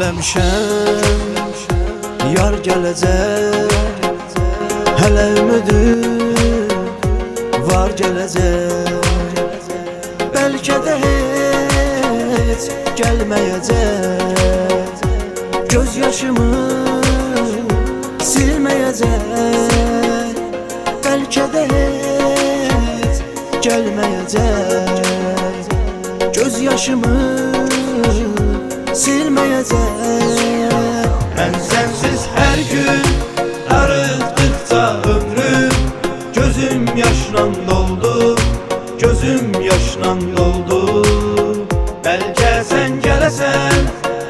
eləmişəm, yar gələcək, hələ ümidim var gələcək. Bəlkə də heç gəlməyəcək, göz yaşımı silməyəcək. Bəlkə də heç gəlməyəcək, göz yaşımı silməyəcək. Mən sənsiz hər gün arıqdıqca ömrüm gözüm yaşla doldu, gözüm yaşla doldu. Bəlkə sən gələsən,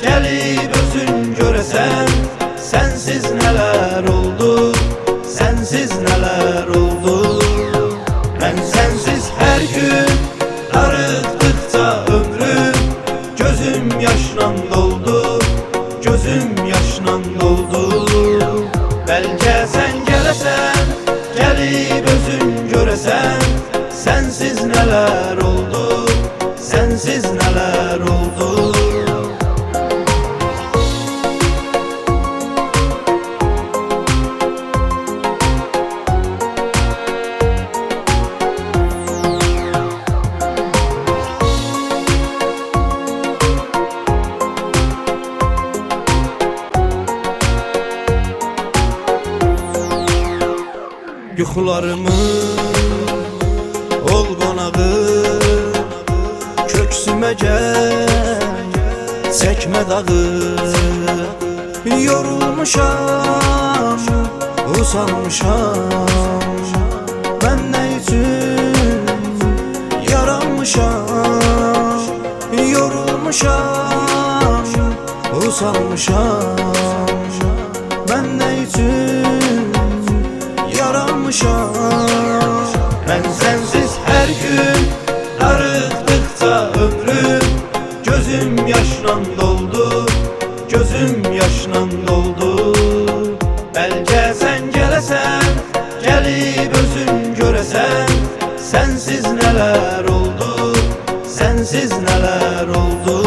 gəlib özün görəsən, sənsiz nələr oldu, sənsiz nələr oldu. Mən sənsiz hər gün arıqdıqca ömrüm gözüm yaşla doldu, gözüm yaşla doldu. Bəlkə sən gələsən, gəlib özün görəsən, sənsiz nələr oldu, sənsiz nələr oldu. Yuxularımı ol qonağı, köksümə gəl, çəkmə dağı. Yorulmuşam, usanmışam, mən nə üçün yaranmışam. Yorulmuşam, usanmışam, mən nə üçün yaranmışam. Mən sənsiz hər gün arıqdıqca ömrüm gözüm yaşla doldu, gözüm yaşla doldu. Bəlkə sən gələsən, gəlib özün görəsən, sənsiz nələr oldu, sənsiz nələr oldu.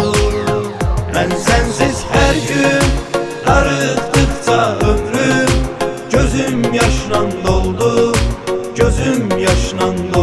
Mən sənsiz hər gün arıqdıqca ömrüm gözüm yaşla doldu, gözüm yaşla doldu.